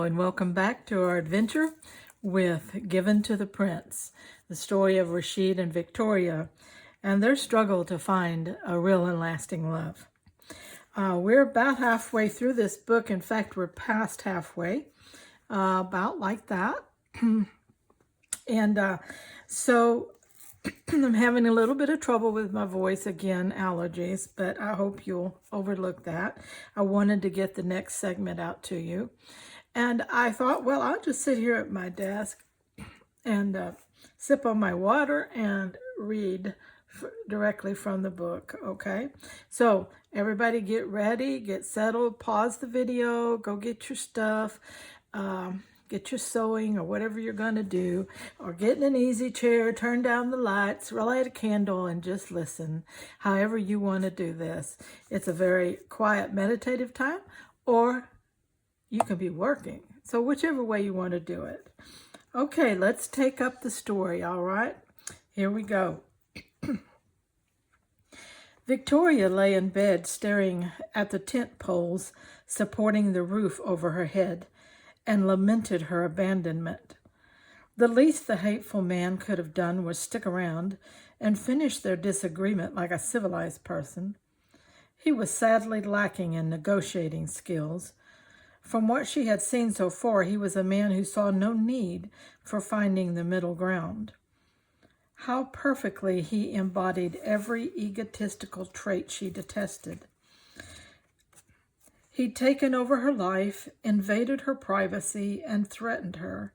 and welcome back to our adventure with Given to the Prince, the story of Rashid and Victoria and their struggle to find a real and lasting love. We're about halfway through this book. In fact, we're past halfway, about like that. So I'm having a little bit of trouble with my voice again, allergies, but I hope you'll overlook that. I wanted to get the next segment out to you. And I thought, well, I'll just sit here at my desk and sip on my water and read directly from the book, okay? So everybody get ready, get settled, pause the video, go get your stuff, get your sewing or whatever you're going to do, or get in an easy chair, turn down the lights, light a candle, and just listen. However you want to do this. It's a very quiet, meditative time, or you can be working. So whichever way you want to do it. Okay, let's take up the story, all right? Here we go. Victoria lay in bed staring at the tent poles supporting the roof over her head and lamented her abandonment. The least the hateful man could have done was stick around and finish their disagreement like a civilized person. He was sadly lacking in negotiating skills. From what she had seen so far, he was a man who saw no need for finding the middle ground. How perfectly he embodied every egotistical trait she detested. He'd taken over her life, invaded her privacy, and threatened her.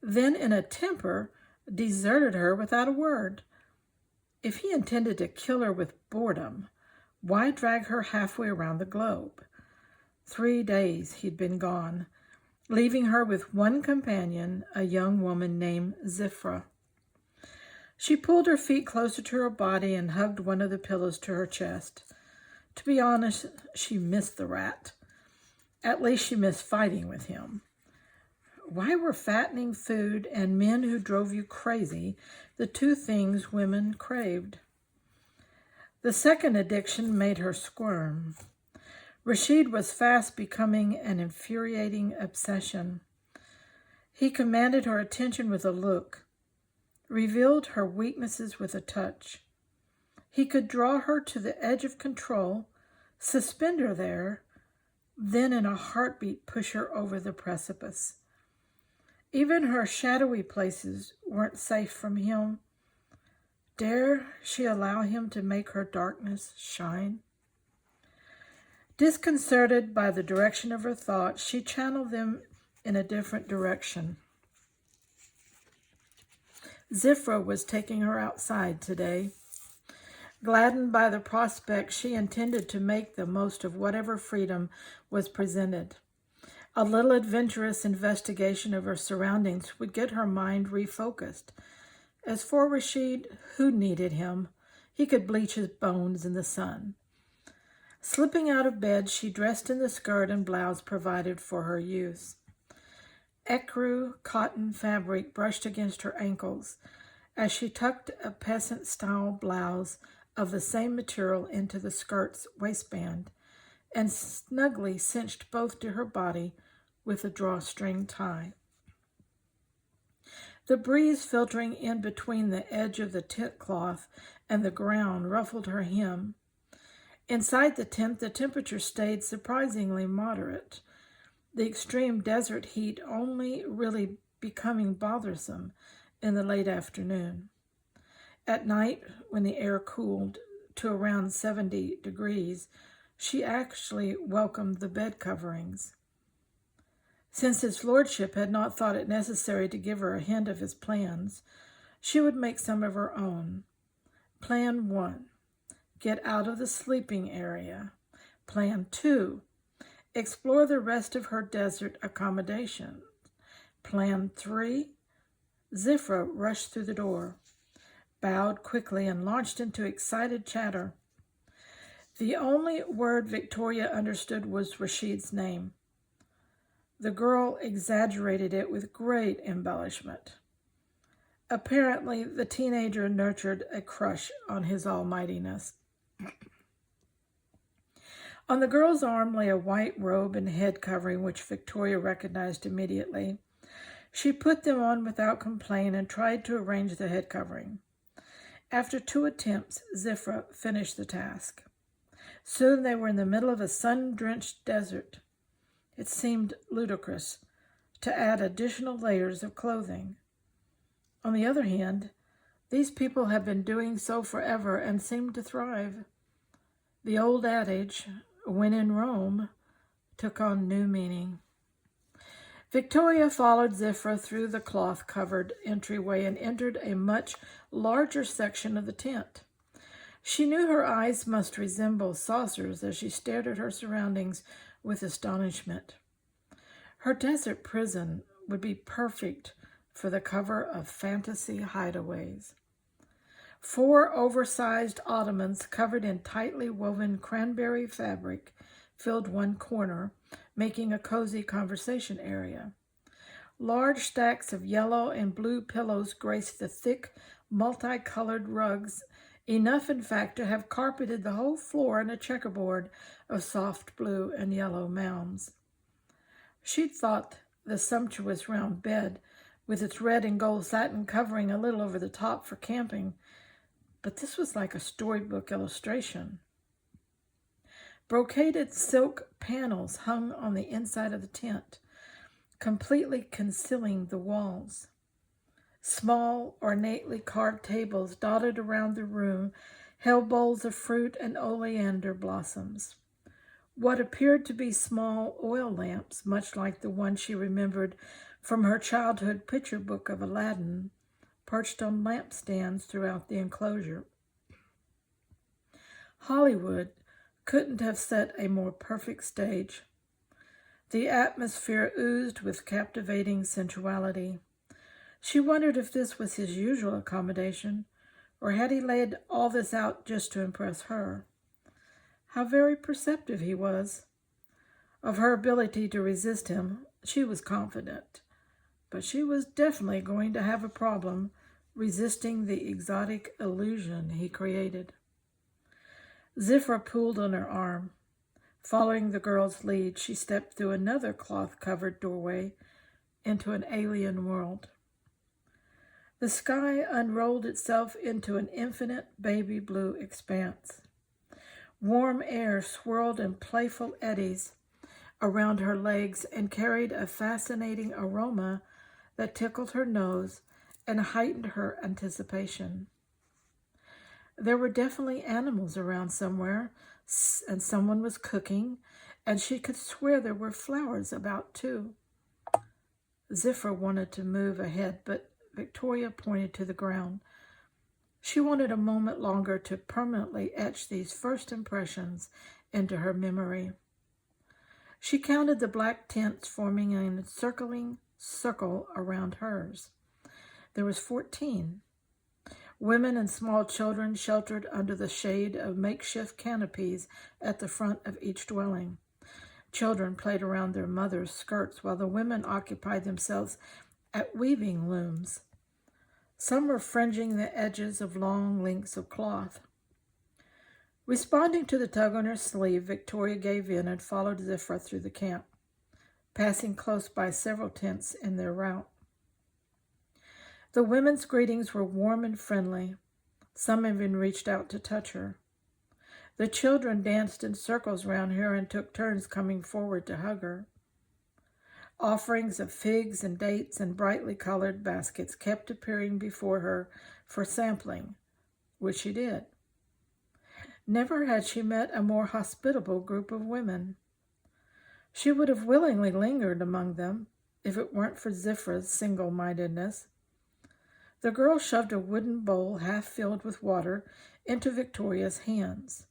Then, in a temper, deserted her without a word. If he intended to kill her with boredom, why drag her halfway around the globe? 3 days he'd been gone, leaving her with one companion, a young woman named Zifra. She pulled her feet closer to her body and hugged one of the pillows to her chest. To be honest, she missed the rat. At least she missed fighting with him. Why were fattening food and men who drove you crazy the two things women craved? The second addiction made her squirm. Rashid was fast becoming an infuriating obsession. He commanded her attention with a look, revealed her weaknesses with a touch. He could draw her to the edge of control, suspend her there, then in a heartbeat push her over the precipice. Even her shadowy places weren't safe from him. Dare she allow him to make her darkness shine? Disconcerted by the direction of her thoughts, she channeled them in a different direction. Zifra was taking her outside today. Gladdened by the prospect, she intended to make the most of whatever freedom was presented. A little adventurous investigation of her surroundings would get her mind refocused. As for Rashid, who needed him? He could bleach his bones in the sun. Slipping out of bed, she dressed in the skirt and blouse provided for her use. Ecru cotton fabric brushed against her ankles as she tucked a peasant-style blouse of the same material into the skirt's waistband and snugly cinched both to her body with a drawstring tie. The breeze filtering in between the edge of the tent cloth and the ground ruffled her hem. Inside the tent, the temperature stayed surprisingly moderate, the extreme desert heat only really becoming bothersome in the late afternoon. At night, when the air cooled to around 70 degrees, she actually welcomed the bed coverings. Since his lordship had not thought it necessary to give her a hint of his plans, she would make some of her own. Plan 1. Get out of the sleeping area. Plan 2. Explore the rest of her desert accommodation. Plan 3. Zifra rushed through the door, bowed quickly, and launched into excited chatter. The only word Victoria understood was Rashid's name. The girl exaggerated it with great embellishment. Apparently, the teenager nurtured a crush on his almightiness. On the girl's arm lay a white robe and head covering, which Victoria recognized immediately. She put them on without complaint and tried to arrange the head covering. After 2 attempts, Zifra finished the task. Soon they were in the middle of a sun-drenched desert. It seemed ludicrous to add additional layers of clothing. On the other hand, these people had been doing so forever and seemed to thrive. The old adage, when in Rome, took on new meaning. Victoria followed Zifra through the cloth-covered entryway and entered a much larger section of the tent. She knew her eyes must resemble saucers as she stared at her surroundings with astonishment. Her desert prison would be perfect for the cover of fantasy hideaways. 4 oversized ottomans covered in tightly woven cranberry fabric filled one corner, making a cozy conversation area. Large stacks of yellow and blue pillows graced the thick, multicolored rugs, enough in fact to have carpeted the whole floor in a checkerboard of soft blue and yellow mounds. She'd thought the sumptuous round bed, with its red and gold satin covering a little over the top for camping, but this was like a storybook illustration. Brocaded silk panels hung on the inside of the tent, completely concealing the walls. Small, ornately carved tables dotted around the room held bowls of fruit and oleander blossoms. What appeared to be small oil lamps, much like the one she remembered from her childhood picture book of Aladdin, perched on lampstands throughout the enclosure. Hollywood couldn't have set a more perfect stage. The atmosphere oozed with captivating sensuality. She wondered if this was his usual accommodation, or had he laid all this out just to impress her. How very perceptive he was. Of her ability to resist him, she was confident, but she was definitely going to have a problem resisting the exotic illusion he created. Zifra pulled on her arm. Following the girl's lead, she stepped through another cloth-covered doorway into an alien world. The sky unrolled itself into an infinite baby blue expanse. Warm air swirled in playful eddies around her legs and carried a fascinating aroma that tickled her nose and heightened her anticipation. There were definitely animals around somewhere, and someone was cooking, and she could swear there were flowers about too. Zifra wanted to move ahead, but Victoria pointed to the ground. She wanted a moment longer to permanently etch these first impressions into her memory. She counted the black tents forming an encircling circle around hers. There was 14. Women and small children sheltered under the shade of makeshift canopies at the front of each dwelling. Children played around their mothers' skirts while the women occupied themselves at weaving looms. Some were fringing the edges of long lengths of cloth. Responding to the tug on her sleeve, Victoria gave in and followed Zifra through the camp, passing close by several tents in their route. The women's greetings were warm and friendly. Some even reached out to touch her. The children danced in circles round her and took turns coming forward to hug her. Offerings of figs and dates and brightly colored baskets kept appearing before her for sampling, which she did. Never had she met a more hospitable group of women. She would have willingly lingered among them if it weren't for Zifra's single-mindedness. The girl shoved a wooden bowl half filled with water into Victoria's hands.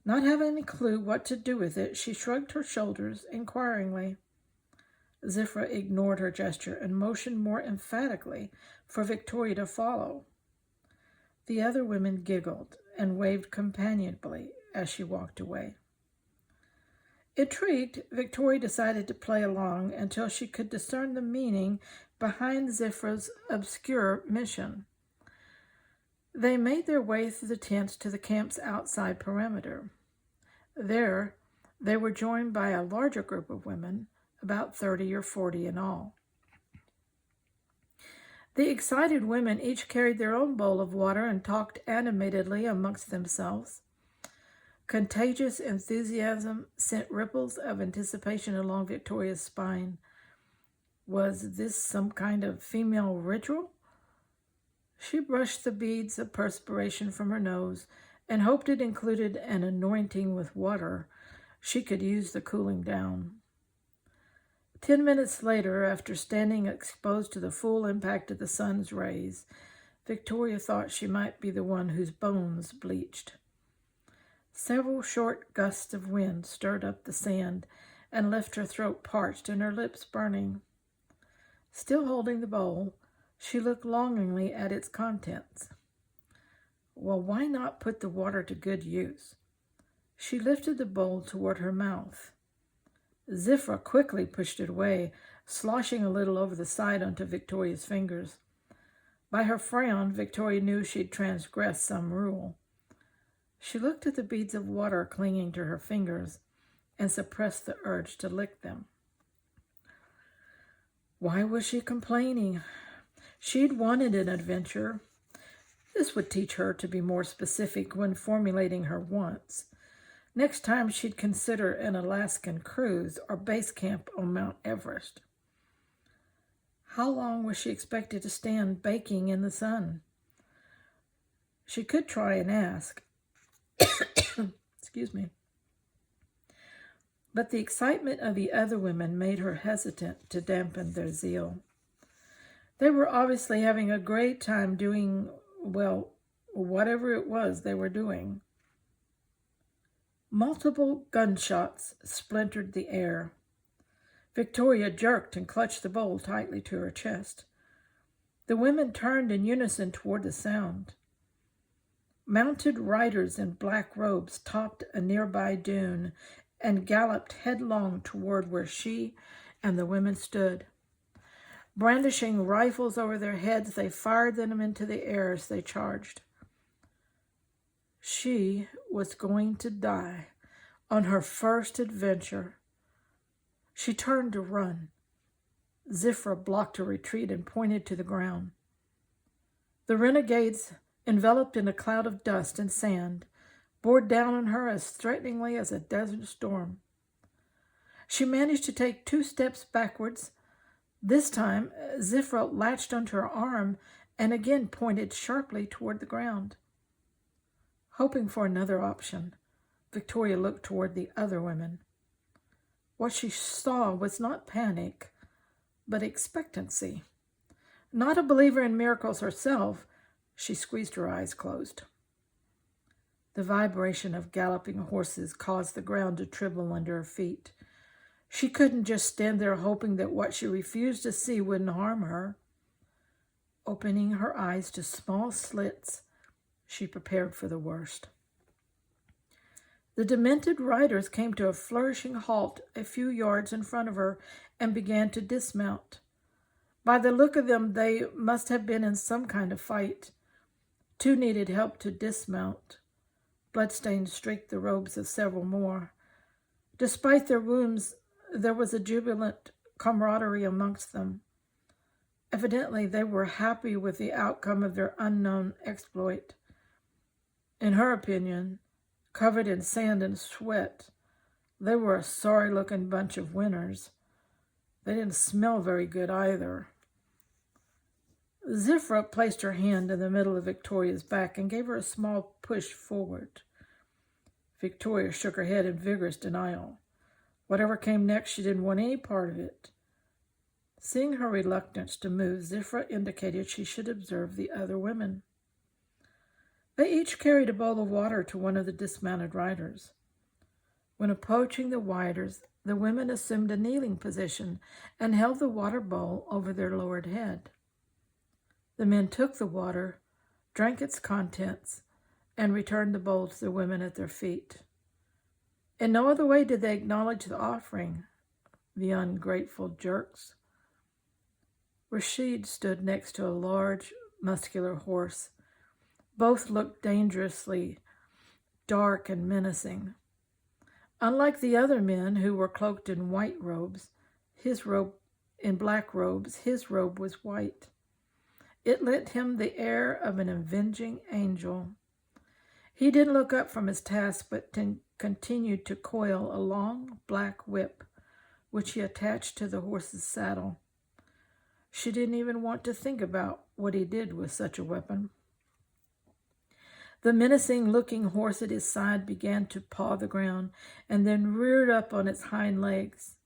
Not having any clue what to do with it, she shrugged her shoulders inquiringly. Zifra ignored her gesture and motioned more emphatically for Victoria to follow. The other women giggled and waved companionably as she walked away. Intrigued, Victoria decided to play along until she could discern the meaning behind Zifra's obscure mission. They made their way through the tents to the camp's outside perimeter. There, they were joined by a larger group of women, about 30 or 40 in all. The excited women each carried their own bowl of water and talked animatedly amongst themselves. Contagious enthusiasm sent ripples of anticipation along Victoria's spine. Was this some kind of female ritual? She brushed the beads of perspiration from her nose and hoped it included an anointing with water. She could use the cooling down. 10 minutes later, after standing exposed to the full impact of the sun's rays, Victoria thought she might be the one whose bones bleached. Several short gusts of wind stirred up the sand and left her throat parched and her lips burning. Still holding the bowl, she looked longingly at its contents. Well, why not put the water to good use? She lifted the bowl toward her mouth. Zifra quickly pushed it away, sloshing a little over the side onto Victoria's fingers. By her frown, Victoria knew she'd transgressed some rule. She looked at the beads of water clinging to her fingers and suppressed the urge to lick them. Why was she complaining? She'd wanted an adventure. This would teach her to be more specific when formulating her wants. Next time she'd consider an Alaskan cruise or base camp on Mount Everest. How long was she expected to stand baking in the sun? She could try and ask. Excuse me. But the excitement of the other women made her hesitant to dampen their zeal. They were obviously having a great time doing, well, whatever it was they were doing. Multiple gunshots splintered the air. Victoria jerked and clutched the bowl tightly to her chest. The women turned in unison toward the sound. Mounted riders in black robes topped a nearby dune and galloped headlong toward where she and the women stood. Brandishing rifles over their heads, they fired them into the air as they charged. She was going to die on her first adventure. She turned to run. Zifra blocked her retreat and pointed to the ground. The renegades, enveloped in a cloud of dust and sand, bore down on her as threateningly as a desert storm. She managed to take 2 steps backwards. This time, Zifra latched onto her arm and again pointed sharply toward the ground. Hoping for another option, Victoria looked toward the other women. What she saw was not panic, but expectancy. Not a believer in miracles herself, she squeezed her eyes closed. The vibration of galloping horses caused the ground to tremble under her feet. She couldn't just stand there hoping that what she refused to see wouldn't harm her. Opening her eyes to small slits, she prepared for the worst. The demented riders came to a flourishing halt a few yards in front of her and began to dismount. By the look of them, they must have been in some kind of fight. 2 needed help to dismount. Bloodstains streaked the robes of several more. Despite their wounds, there was a jubilant camaraderie amongst them. Evidently, they were happy with the outcome of their unknown exploit. In her opinion, covered in sand and sweat, they were a sorry-looking bunch of winners. They didn't smell very good either. Zifra placed her hand in the middle of Victoria's back and gave her a small push forward. Victoria shook her head in vigorous denial. Whatever came next, she didn't want any part of it. Seeing her reluctance to move, Zifra indicated she should observe the other women. They each carried a bowl of water to one of the dismounted riders. When approaching the riders, the women assumed a kneeling position and held the water bowl over their lowered head. The men took the water, drank its contents, and returned the bowl to the women at their feet. In no other way did they acknowledge the offering, the ungrateful jerks. Rashid stood next to a large, muscular horse. Both looked dangerously dark and menacing. Unlike the other men who were cloaked in white robes, his robe was white. It lent him the air of an avenging angel. He didn't look up from his task, but continued to coil a long black whip, which he attached to the horse's saddle. She didn't even want to think about what he did with such a weapon. The menacing-looking horse at his side began to paw the ground and then reared up on its hind legs.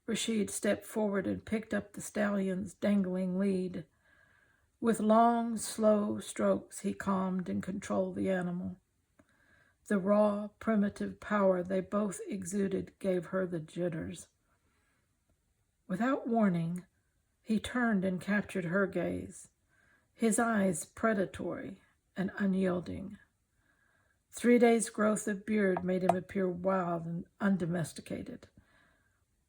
Rashid stepped forward and picked up the stallion's dangling lead. With long, slow strokes, he calmed and controlled the animal. The raw, primitive power they both exuded gave her the jitters. Without warning, he turned and captured her gaze, his eyes predatory and unyielding. 3 days' growth of beard made him appear wild and undomesticated.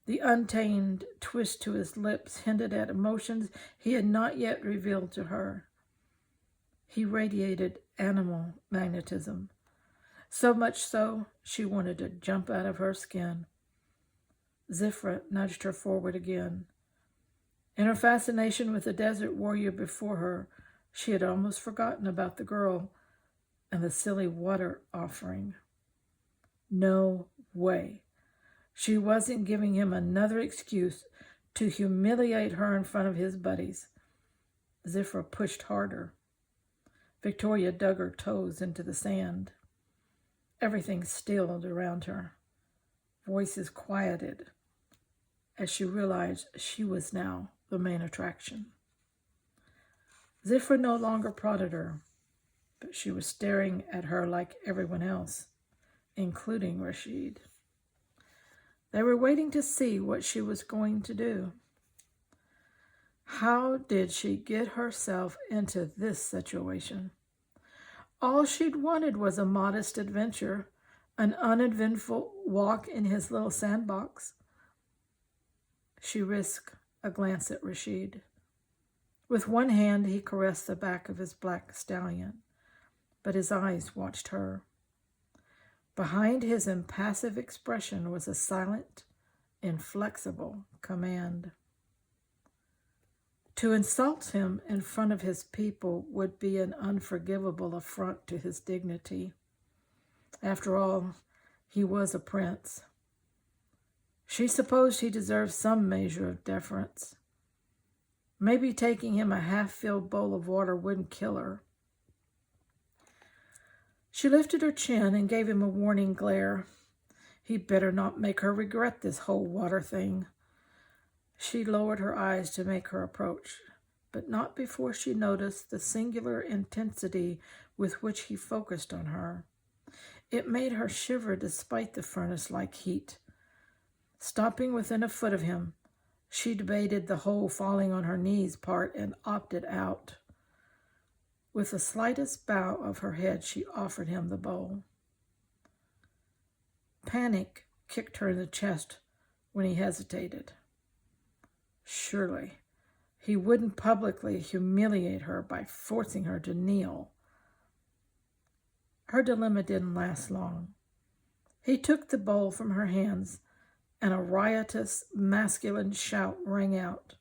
The untamed twist to his lips hinted at emotions he had not yet revealed to her. He radiated animal magnetism, so much so she wanted to jump out of her skin. Zifra nudged her forward again. In her fascination with the desert warrior before her, she had almost forgotten about the girl and the silly water offering. No way. She wasn't giving him another excuse to humiliate her in front of his buddies. Zifra pushed harder. Victoria dug her toes into the sand. Everything stilled around her. Voices quieted as she realized she was now the main attraction. Zifra no longer prodded her, but she was staring at her like everyone else, including Rashid. They were waiting to see what she was going to do. How did she get herself into this situation? All she'd wanted was a modest adventure, an uneventful walk in his little sandbox. She risked a glance at Rashid. With one hand, he caressed the back of his black stallion, but his eyes watched her. Behind his impassive expression was a silent, inflexible command. To insult him in front of his people would be an unforgivable affront to his dignity. After all, he was a prince. She supposed he deserved some measure of deference. Maybe taking him a half-filled bowl of water wouldn't kill her. She lifted her chin and gave him a warning glare. He'd better not make her regret this whole water thing. She lowered her eyes to make her approach, but not before she noticed the singular intensity with which he focused on her. It made her shiver despite the furnace-like heat. Stopping within a foot of him, she debated the whole falling on her knees part and opted out. With the slightest bow of her head, she offered him the bowl. Panic kicked her in the chest when he hesitated. Surely, he wouldn't publicly humiliate her by forcing her to kneel. Her dilemma didn't last long. He took the bowl from her hands, and a riotous, masculine shout rang out.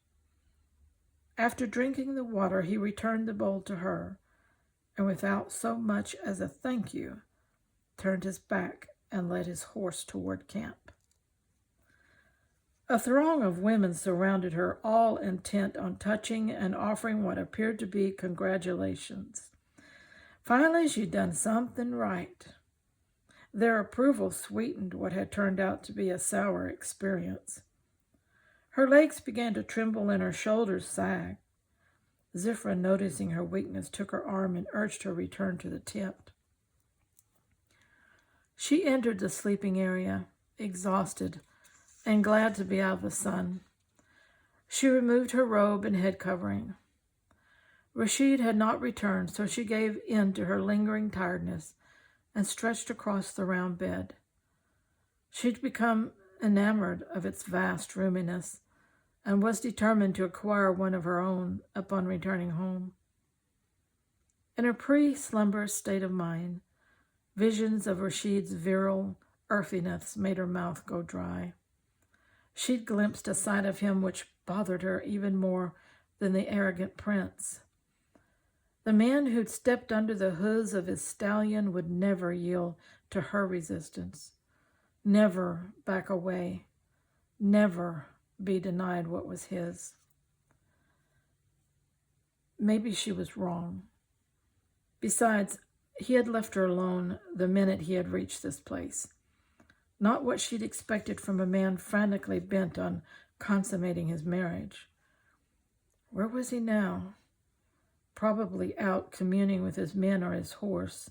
After drinking the water, he returned the bowl to her, and without so much as a thank you, turned his back and led his horse toward camp. A throng of women surrounded her, all intent on touching and offering what appeared to be congratulations. Finally, she'd done something right. Their approval sweetened what had turned out to be a sour experience. Her legs began to tremble and her shoulders sagged. Zifra, noticing her weakness, took her arm and urged her return to the tent. She entered the sleeping area, exhausted and glad to be out of the sun. She removed her robe and head covering. Rashid had not returned, so she gave in to her lingering tiredness and stretched across the round bed. She'd become enamored of its vast roominess and was determined to acquire one of her own upon returning home. In her pre-slumber state of mind, visions of Rashid's virile, earthiness made her mouth go dry. She'd glimpsed a side of him which bothered her even more than the arrogant prince. The man who'd stepped under the hooves of his stallion would never yield to her resistance, never back away, never be denied what was his. Maybe she was wrong. Besides, he had left her alone the minute he had reached this place. Not what she'd expected from a man frantically bent on consummating his marriage. Where was he now? Probably out communing with his men or his horse.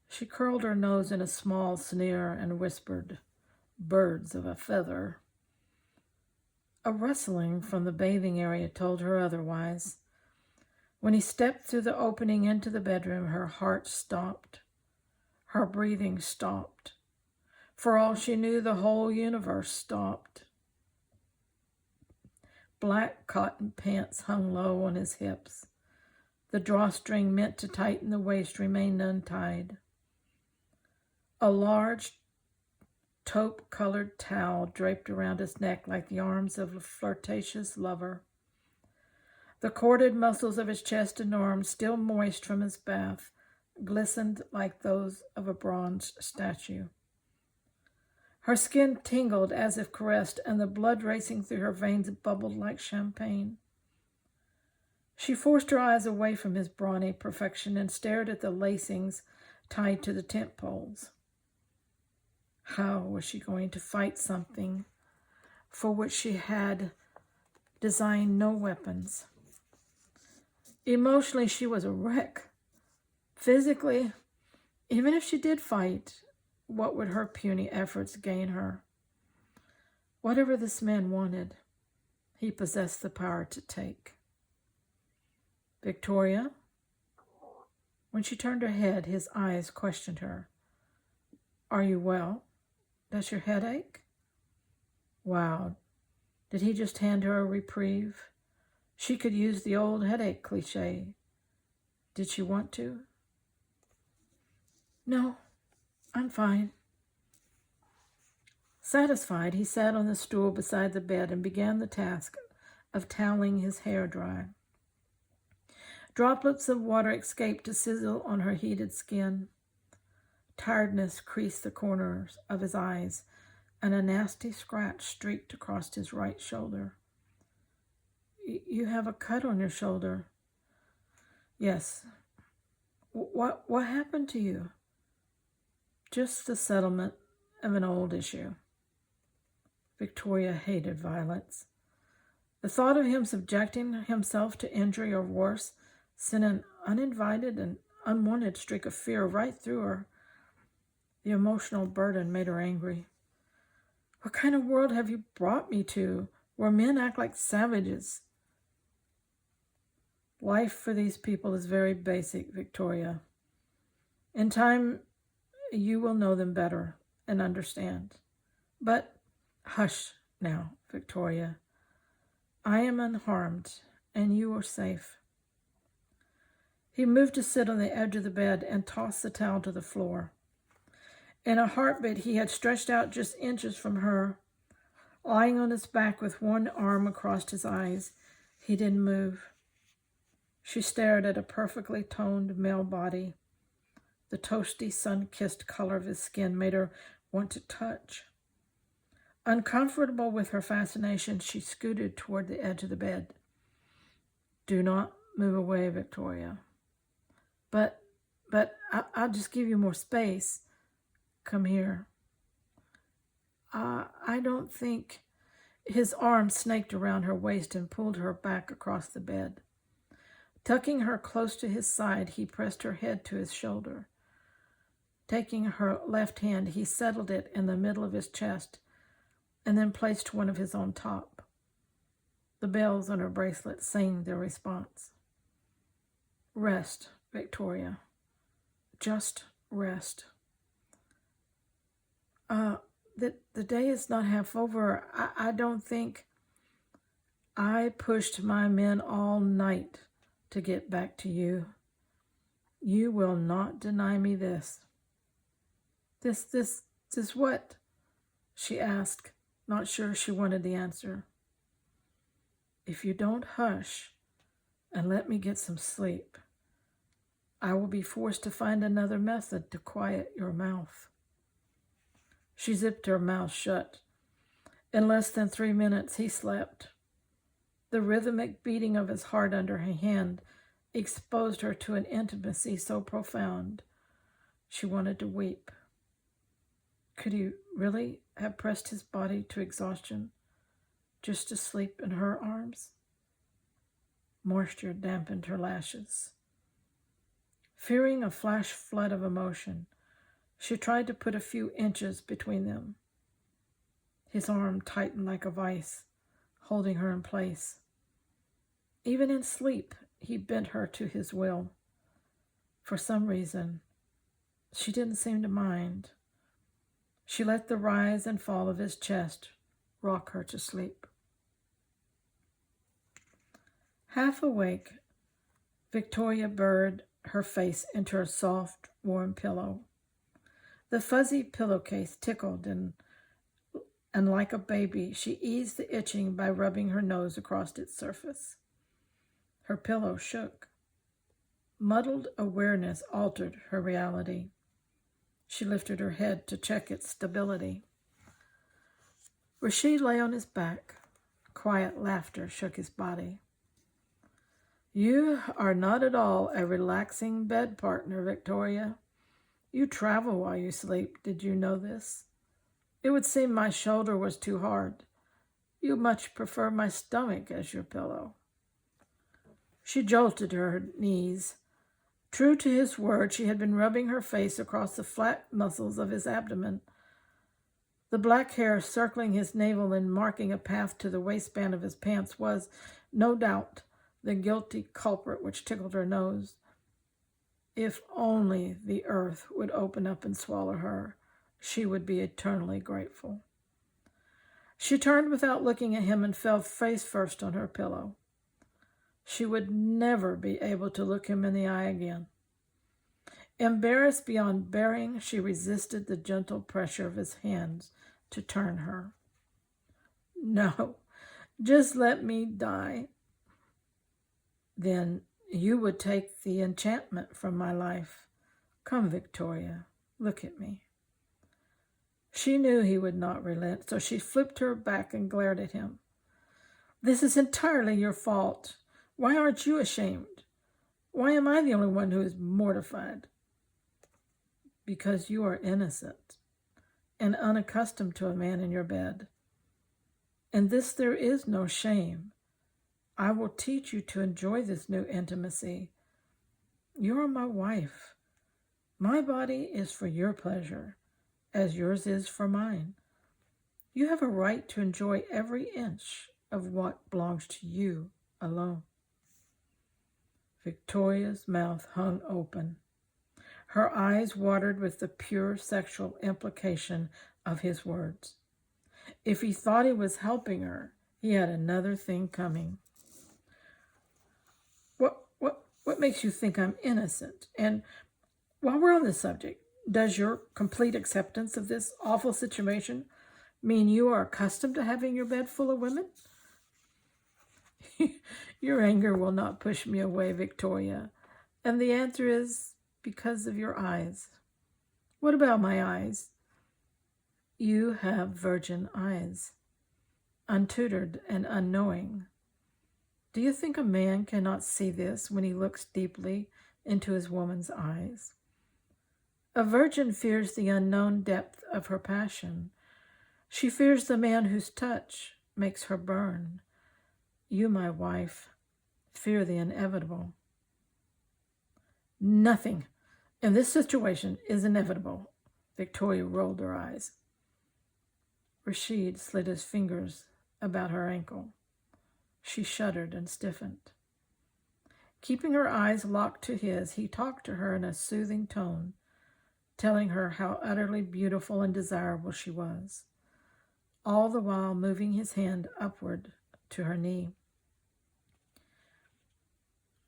She curled her nose in a small sneer and whispered, "Birds of a feather." A rustling from the bathing area told her otherwise. When he stepped through the opening into the bedroom, her heart stopped. Her breathing stopped. For all she knew, the whole universe stopped. Black cotton pants hung low on his hips. The drawstring meant to tighten the waist remained untied. A large taupe-colored towel draped around his neck like the arms of a flirtatious lover. The corded muscles of his chest and arms, still moist from his bath, glistened like those of a bronze statue. Her skin tingled as if caressed, and the blood racing through her veins bubbled like champagne. She forced her eyes away from his brawny perfection and stared at the lacings tied to the tent poles. How was she going to fight something for which she had designed no weapons? Emotionally, she was a wreck. Physically, even if she did fight, what would her puny efforts gain her? Whatever this man wanted, he possessed the power to take. "Victoria?" When she turned her head, his eyes questioned her. "Are you well? Does your head ache?" Wow. Did he just hand her a reprieve? She could use the old headache cliche. Did she want to? "No, I'm fine." Satisfied, he sat on the stool beside the bed and began the task of toweling his hair dry. Droplets of water escaped to sizzle on her heated skin. Tiredness creased the corners of his eyes, and a nasty scratch streaked across his right shoulder. "You have a cut on your shoulder." "Yes." What happened to you?" "Just the settlement of an old issue." Victoria hated violence. The thought of him subjecting himself to injury or worse sent an uninvited and unwanted streak of fear right through her. The emotional burden made her angry. What kind of world have you brought me to, where men act like savages? Life for these people is very basic, Victoria. In time, you will know them better and understand. But hush now, Victoria. I am unharmed, and you are safe. He moved to sit on the edge of the bed and tossed the towel to the floor. In a heartbeat, he had stretched out just inches from her. Lying on his back with one arm across his eyes, he didn't move. She stared at a perfectly toned male body. The toasty, sun-kissed color of his skin made her want to touch. Uncomfortable with her fascination, she scooted toward the edge of the bed. "Do not move away, Victoria." But I'll just give you more space. Come here." I don't think." His arm snaked around her waist and pulled her back across the bed. Tucking her close to his side, he pressed her head to his shoulder. Taking her left hand, he settled it in the middle of his chest and then placed one of his on top. The bells on her bracelet sang their response. "Rest, Victoria. Just rest." The day is not half over. I don't think. I pushed my men all night to get back to you. You will not deny me this. This Is what? She asked, not sure she wanted the answer. If you don't hush and let me get some sleep, I will be forced to find another method to quiet your mouth. She zipped her mouth shut. In less than 3 minutes, he slept. The rhythmic beating of his heart under her hand exposed her to an intimacy so profound, she wanted to weep. Could he really have pressed his body to exhaustion just to sleep in her arms? Moisture dampened her lashes. Fearing a flash flood of emotion, she tried to put a few inches between them. His arm tightened like a vice, holding her in place. Even in sleep, he bent her to his will. For some reason, she didn't seem to mind. She let the rise and fall of his chest rock her to sleep. Half awake, Victoria burrowed her face into her soft, warm pillow. The fuzzy pillowcase tickled, and like a baby, she eased the itching by rubbing her nose across its surface. Her pillow shook. Muddled awareness altered her reality. She lifted her head to check its stability. Rashid lay on his back. Quiet laughter shook his body. You are not at all a relaxing bed partner, Victoria. You travel while you sleep. Did you know this? It would seem my shoulder was too hard. You much prefer my stomach as your pillow. She jolted her knees. True to his word, she had been rubbing her face across the flat muscles of his abdomen. The black hair circling his navel and marking a path to the waistband of his pants was, no doubt, the guilty culprit which tickled her nose. If only the earth would open up and swallow her, she would be eternally grateful. She turned without looking at him and fell face first on her pillow. She would never be able to look him in the eye again. Embarrassed beyond bearing, she resisted the gentle pressure of his hands to turn her. No, just let me die. Then you would take the enchantment from my life. Come, Victoria, look at me. She knew he would not relent, so she flipped her back and glared at him. This is entirely your fault. Why aren't you ashamed? Why am I the only one who is mortified? Because you are innocent and unaccustomed to a man in your bed. In this there is no shame. I will teach you to enjoy this new intimacy. You are my wife. My body is for your pleasure, as yours is for mine. You have a right to enjoy every inch of what belongs to you alone. Victoria's mouth hung open. Her eyes watered with the pure sexual implication of his words. If he thought he was helping her, he had another thing coming. What makes you think I'm innocent? And while we're on this subject, does your complete acceptance of this awful situation mean you are accustomed to having your bed full of women? Your anger will not push me away, Victoria. And the answer is because of your eyes. What about my eyes? You have virgin eyes, untutored and unknowing. Do you think a man cannot see this when he looks deeply into his woman's eyes? A virgin fears the unknown depth of her passion. She fears the man whose touch makes her burn. You, my wife, fear the inevitable. Nothing in this situation is inevitable. Victoria rolled her eyes. Rashid slid his fingers about her ankle. She shuddered and stiffened. Keeping her eyes locked to his, he talked to her in a soothing tone, telling her how utterly beautiful and desirable she was, all the while moving his hand upward to her knee.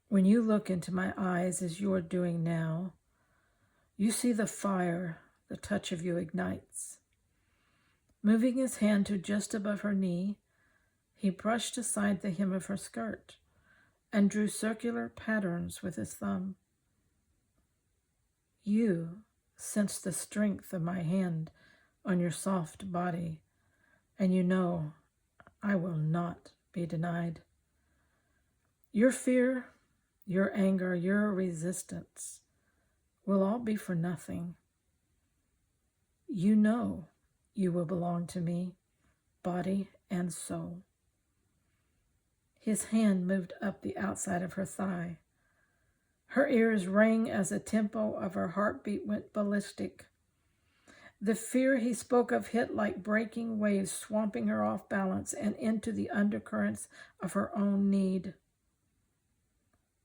When you look into my eyes as you are doing now, you see the fire the touch of you ignites. Moving his hand to just above her knee, he brushed aside the hem of her skirt and drew circular patterns with his thumb. You sense the strength of my hand on your soft body, and you know I will not be denied. Your fear, your anger, your resistance will all be for nothing. You know you will belong to me, body and soul. His hand moved up the outside of her thigh. Her ears rang as the tempo of her heartbeat went ballistic. The fear he spoke of hit like breaking waves, swamping her off balance and into the undercurrents of her own need.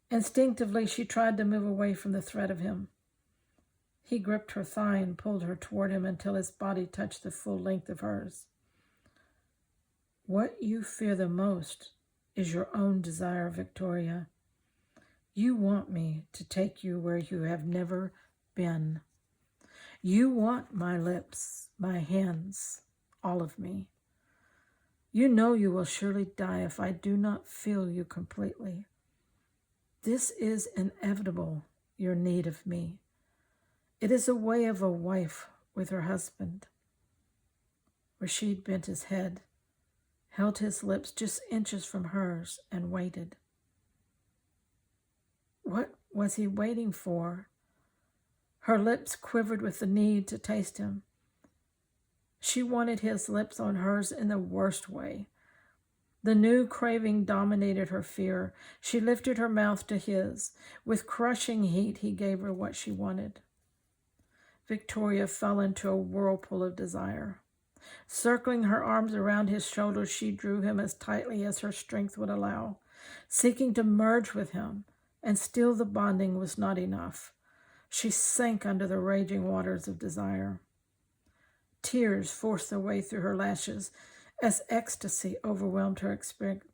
Instinctively, she tried to move away from the threat of him. He gripped her thigh and pulled her toward him until his body touched the full length of hers. What you fear the most is your own desire, Victoria. You want me to take you where you have never been. You want my lips, my hands, all of me. You know you will surely die if I do not feel you completely. This is inevitable, your need of me. It is a way of a wife with her husband. Rashid bent his head, held his lips just inches from hers, and waited. What was he waiting for? Her lips quivered with the need to taste him. She wanted his lips on hers in the worst way. The new craving dominated her fear. She lifted her mouth to his. With crushing heat, he gave her what she wanted. Victoria fell into a whirlpool of desire. Circling her arms around his shoulders, she drew him as tightly as her strength would allow, seeking to merge with him, and still the bonding was not enough. She sank under the raging waters of desire. Tears forced their way through her lashes as ecstasy overwhelmed her experience.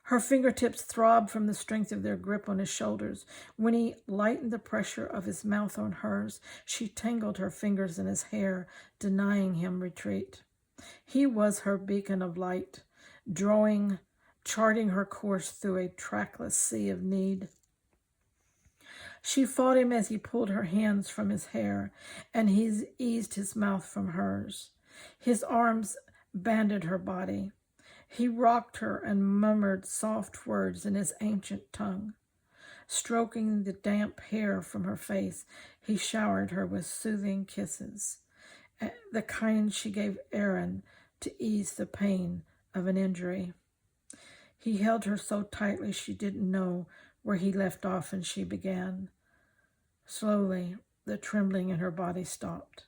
Her fingertips throbbed from the strength of their grip on his shoulders. When he lightened the pressure of his mouth on hers, she tangled her fingers in his hair, denying him retreat. He was her beacon of light, charting her course through a trackless sea of need. She fought him as he pulled her hands from his hair, and he eased his mouth from hers. His arms banded her body. He rocked her and murmured soft words in his ancient tongue. Stroking the damp hair from her face, he showered her with soothing kisses, the kind she gave Aaron to ease the pain of an injury. He held her so tightly she didn't know where he left off and she began. Slowly, the trembling in her body stopped.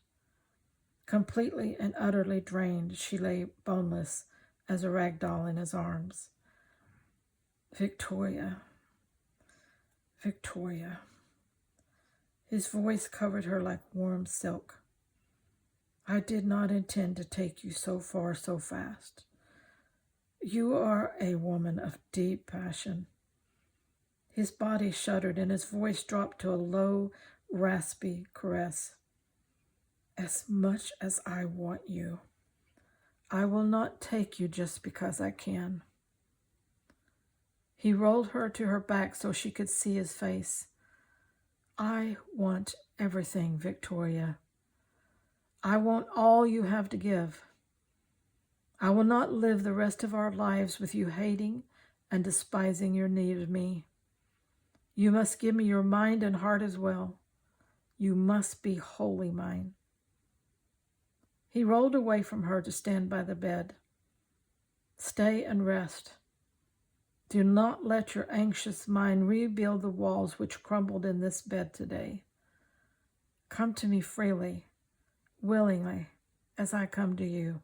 Completely and utterly drained, she lay boneless as a rag doll in his arms. Victoria, Victoria. His voice covered her like warm silk. I did not intend to take you so far so fast. You are a woman of deep passion. His body shuddered and his voice dropped to a low, raspy caress. As much as I want you, I will not take you just because I can. He rolled her to her back so she could see his face. I want everything, Victoria. I want all you have to give. I will not live the rest of our lives with you hating and despising your need of me. You must give me your mind and heart as well. You must be wholly mine. He rolled away from her to stand by the bed. Stay and rest. Do not let your anxious mind rebuild the walls which crumbled in this bed today. Come to me freely, willingly, as I come to you.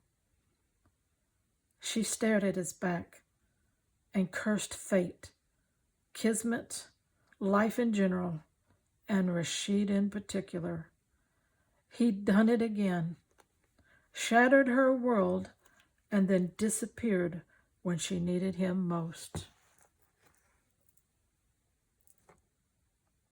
She stared at his back and cursed fate, kismet, life in general, and Rashid in particular. He'd done it again. Shattered her world, and then disappeared when she needed him most.